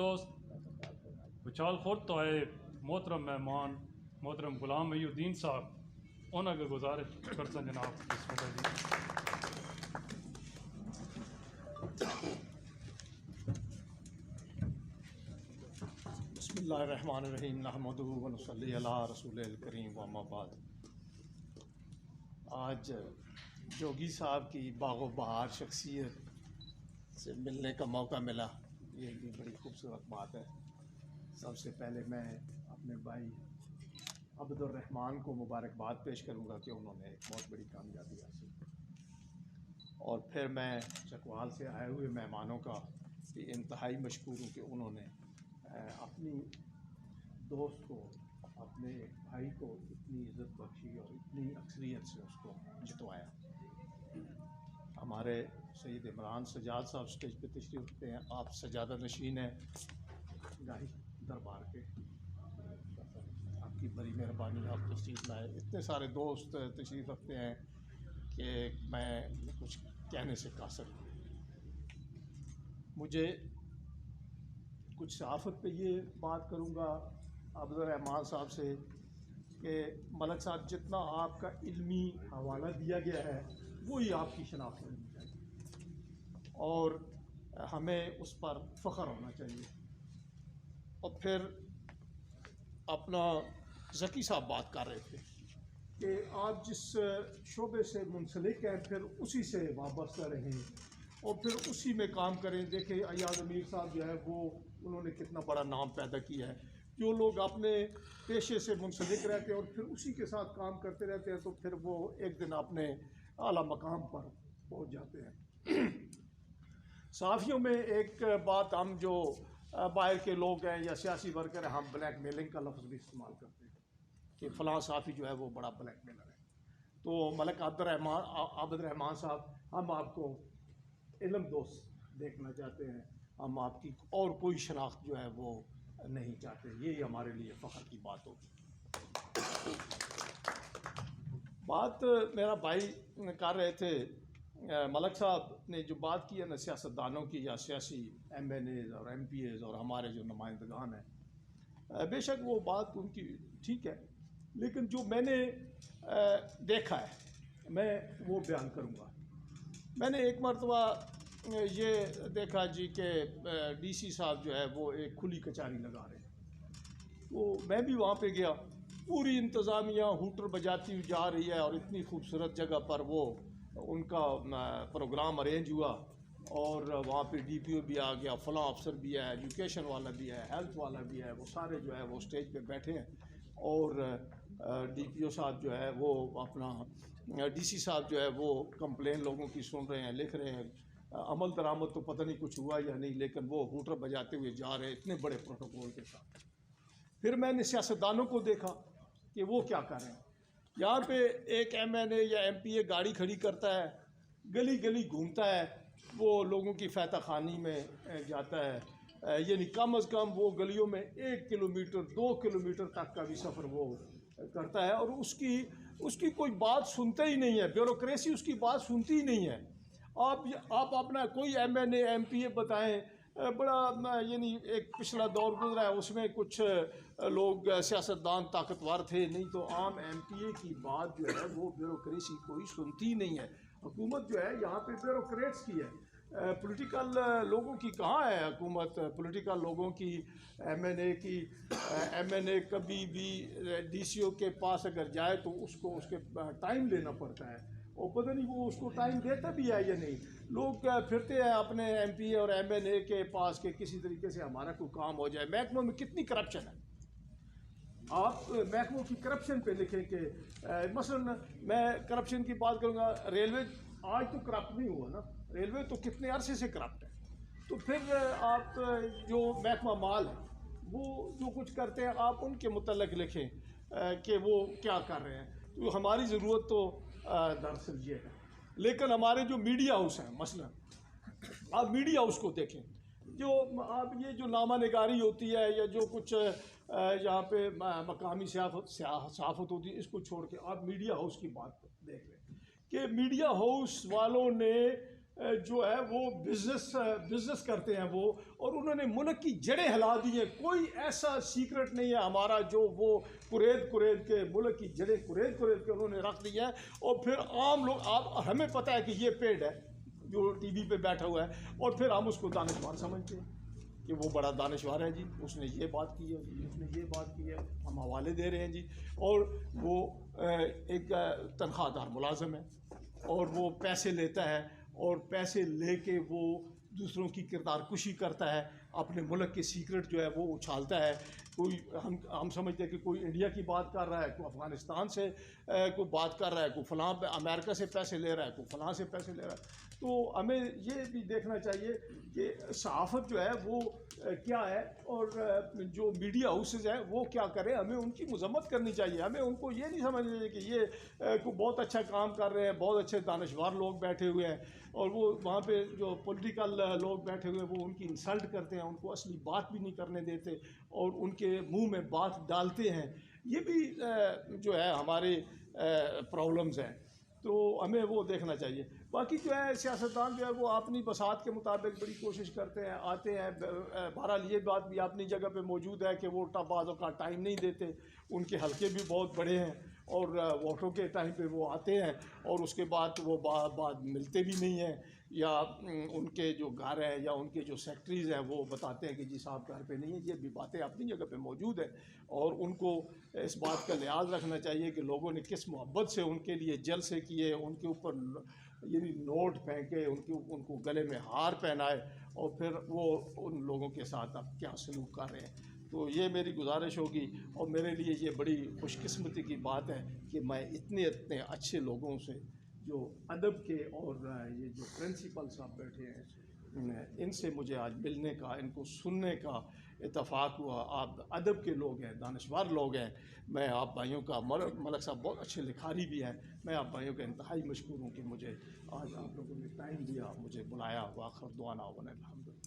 دوست بچال خورد تو ہے محترم مہمان محترم غلام محی الدین صاحب انہوں کے گزارش کرتا جناب بسم اللہ جی. بسم اللہ الرحمن الرحیم نحمدہ ونصلی علی رسول الکریم واما بعد. آج جوگی صاحب کی باغ و بہار شخصیت سے ملنے کا موقع ملا، یہ بھی بڑی خوبصورت بات ہے. سب سے پہلے میں اپنے بھائی عبد الرحمن کو مبارکباد پیش کروں گا کہ انہوں نے ایک بہت بڑی کامیابی حاصل کی، اور پھر میں چکوال سے آئے ہوئے مہمانوں کا بھی انتہائی مشکور ہوں کہ انہوں نے اپنی دوست کو، اپنے بھائی کو اتنی عزت بخشی اور اتنی اکثریت سے اس کو جتوایا. ہمارے سید عمران سجاد صاحب اسٹیج پہ تشریف رکھتے ہیں، آپ سجادہ نشین ہیں گاہی دربار کے. آپ کی بڑی مہربانی، آپ تشریف لائے. اتنے سارے دوست تشریف رکھتے ہیں کہ میں کچھ کہنے سے قاصر ہوں. مجھے کچھ صحافت پہ یہ بات کروں گا عبد الرحمن صاحب سے کہ ملک صاحب جتنا آپ کا علمی حوالہ دیا گیا ہے وہی آپ کی شناخت ہونی چاہیے اور ہمیں اس پر فخر ہونا چاہیے. اور پھر اپنا ذکی صاحب بات کر رہے تھے کہ آپ جس شعبے سے منسلک ہیں پھر اسی سے وابستہ رہیں اور پھر اسی میں کام کریں. دیکھیں ایاز امیر صاحب جو ہے وہ انہوں نے کتنا بڑا نام پیدا کیا ہے. جو لوگ اپنے پیشے سے منسلک رہتے ہیں اور پھر اسی کے ساتھ کام کرتے رہتے ہیں تو پھر وہ ایک دن اپنے اعلیٰ مقام پر پہنچ جاتے ہیں. صحافیوں میں ایک بات، ہم جو باہر کے لوگ ہیں یا سیاسی ورکر ہیں، ہم بلیک میلنگ کا لفظ بھی استعمال کرتے ہیں کہ فلاں صحافی جو ہے وہ بڑا بلیک میلر ہے. تو ملک عبد الرحمن صاحب، ہم آپ کو علم دوست دیکھنا چاہتے ہیں، ہم آپ کی اور کوئی شناخت جو ہے وہ نہیں چاہتے. یہی ہمارے لیے فخر کی بات ہوگی. بات میرا بھائی کر رہے تھے، ملک صاحب نے جو بات کی ہے نا سیاستدانوں کی یا سیاسی ایم این ایز اور ایم پی ایز اور ہمارے جو نمائندگان ہیں، بے شک وہ بات ان کی ٹھیک ہے، لیکن جو میں نے دیکھا ہے میں وہ بیان کروں گا. میں نے ایک مرتبہ یہ دیکھا جی کہ ڈی سی صاحب جو ہے وہ ایک کھلی کچہری لگا رہے ہیں. تو میں بھی وہاں پہ گیا، پوری انتظامیہ ہوٹر بجاتی ہوئی جا رہی ہے اور اتنی خوبصورت جگہ پر وہ ان کا پروگرام ارینج ہوا اور وہاں پہ ڈی پی او بھی آ گیا، فلاں افسر بھی ہے، ایجوکیشن والا بھی ہے، ہیلتھ والا بھی ہے، وہ سارے جو ہے وہ اسٹیج پہ بیٹھے ہیں. اور ڈی پی او صاحب جو ہے وہ اپنا ڈی سی صاحب جو ہے وہ کمپلین لوگوں کی سن رہے ہیں، لکھ رہے ہیں. عمل درآمد تو پتہ نہیں کچھ ہوا یا نہیں، لیکن وہ ہوٹر بجاتے ہوئے جا رہے ہیں اتنے بڑے پروٹوکول کے ساتھ. پھر میں نے سیاستدانوں کو دیکھا کہ وہ کیا کر رہے ہیں. یہاں پہ ایک ایم این اے یا ایم پی اے گاڑی کھڑی کرتا ہے، گلی گلی گھومتا ہے، وہ لوگوں کی فیتہ خانی میں جاتا ہے، یعنی کم از کم وہ گلیوں میں 1 کلومیٹر 2 کلومیٹر تک کا بھی سفر وہ کرتا ہے اور اس کی کوئی بات سنتے ہی نہیں ہے. بیوروکریسی اس کی بات سنتی ہی نہیں ہے. آپ اپنا کوئی M N A M P A بتائیں، بڑا یعنی ایک پچھلا دور گزرا ہے اس میں کچھ لوگ سیاستدان طاقتور تھے، نہیں تو عام ایم پی اے کی بات جو ہے وہ بیوروکریسی کوئی سنتی ہی نہیں ہے. حکومت جو ہے یہاں پہ بیوروکریٹس کی ہے، پولیٹیکل لوگوں کی کہاں ہے حکومت. پولیٹیکل لوگوں کی ایم این اے کبھی بھی ڈی سی او کے پاس اگر جائے تو اس کو اس کے ٹائم لینا پڑتا ہے اور پتہ نہیں وہ اس کو ٹائم دیتا بھی ہے یا نہیں. لوگ پھرتے ہیں اپنے ایم پی اے اور ایم این اے کے پاس کہ کسی طریقے سے ہمارا کوئی کام ہو جائے. محکموں میں کتنی کرپشن ہے. آپ محکموں کی کرپشن پہ لکھیں کہ مثلا میں کرپشن کی بات کروں گا، ریلوے آج تو کرپٹ نہیں ہوا نا، ریلوے تو کتنے عرصے سے کرپٹ ہے. تو پھر آپ جو محکمہ مال ہے وہ جو کچھ کرتے ہیں آپ ان کے متعلق لکھیں کہ وہ کیا کر رہے ہیں. تو ہماری ضرورت تو دراصل یہ ہے. لیکن ہمارے جو میڈیا ہاؤس ہیں، مثلا آپ میڈیا ہاؤس کو دیکھیں، جو آپ یہ جو نامہ نگاری ہوتی ہے یا جو کچھ یہاں پہ مقامی صحافت ہوتی ہے، اس کو چھوڑ کے آپ میڈیا ہاؤس کی بات دیکھ لیں کہ میڈیا ہاؤس والوں نے جو ہے وہ بزنس کرتے ہیں وہ، اور انہوں نے ملک کی جڑیں ہلا دی ہیں. کوئی ایسا سیکرٹ نہیں ہے ہمارا جو وہ کرید کے ملک کی جڑیں کرید کے انہوں نے رکھ دی ہیں. اور پھر عام لوگ، ہمیں پتہ ہے کہ یہ پیڈ ہے جو ٹی وی پہ بیٹھا ہوا ہے، اور پھر ہم اس کو دانشور سمجھتے ہیں کہ وہ بڑا دانشور ہے جی، اس نے یہ بات کی ہے جی، اس نے یہ بات کی ہے، ہم حوالے دے رہے ہیں جی. اور وہ ایک تنخواہ دار ملازم ہے، اور وہ پیسے لیتا ہے، اور پیسے لے کے وہ دوسروں کی کردار کشی کرتا ہے، اپنے ملک کے سیکرٹ جو ہے وہ اچھالتا ہے. کوئی ہم سمجھتے ہیں کہ کوئی انڈیا کی بات کر رہا ہے، کوئی افغانستان سے کوئی بات کر رہا ہے، کوئی فلاں امریکہ سے پیسے لے رہا ہے، کوئی فلاں سے پیسے لے رہا ہے. تو ہمیں یہ بھی دیکھنا چاہیے کہ صحافت جو ہے وہ کیا ہے، اور جو میڈیا ہاؤسز ہیں وہ کیا کریں. ہمیں ان کی مذمت کرنی چاہیے. ہمیں ان کو یہ نہیں سمجھنا چاہیے کہ یہ کوئی بہت اچھا کام کر رہے ہیں، بہت اچھے دانشور لوگ بیٹھے ہوئے ہیں، اور وہ وہاں پہ جو پولیٹیکل لوگ بیٹھے ہوئے ہیں وہ ان کی انسلٹ کرتے ہیں، ان کو اصلی بات بھی نہیں کرنے دیتے، اور ان کے منہ میں بات ڈالتے ہیں. یہ بھی جو ہے ہمارے پرابلمز ہیں. تو ہمیں وہ دیکھنا چاہیے. باقی جو ہے سیاستدان جو ہے وہ اپنی بساط کے مطابق بڑی کوشش کرتے ہیں، آتے ہیں. بہرحال یہ بات بھی اپنی جگہ پہ موجود ہے کہ وہ بعضوں کا ٹائم نہیں دیتے. ان کے حلقے بھی بہت بڑے ہیں، اور ووٹوں کے ٹائم پہ وہ آتے ہیں، اور اس کے بعد وہ بعد ملتے بھی نہیں ہیں، یا ان کے جو گھر ہیں یا ان کے جو سیکٹریز ہیں وہ بتاتے ہیں کہ جی صاحب گھر پہ نہیں ہیں. یہ بھی باتیں اپنی جگہ پہ موجود ہیں، اور ان کو اس بات کا لحاظ رکھنا چاہیے کہ لوگوں نے کس محبت سے ان کے لیے جلسے کیے، ان کے اوپر یعنی نوٹ پھینکے، ان کو گلے میں ہار پہنائے، اور پھر وہ ان لوگوں کے ساتھ اب کیا سلوک کر رہے ہیں. تو یہ میری گزارش ہوگی، اور میرے لیے یہ بڑی خوش قسمتی کی بات ہے کہ میں اتنے اچھے لوگوں سے جو ادب کے، اور یہ جو پرنسپل صاحب بیٹھے ہیں، ان سے مجھے آج ملنے کا، ان کو سننے کا اتفاق ہوا. آپ ادب کے لوگ ہیں، دانشور لوگ ہیں. میں آپ بھائیوں کا، ملک صاحب بہت اچھے لکھاری بھی ہیں، میں آپ بھائیوں کا انتہائی مشکور ہوں کہ مجھے آج آپ لوگوں نے ٹائم دیا، مجھے بلایا. وآخر دعوانا الحمدللہ.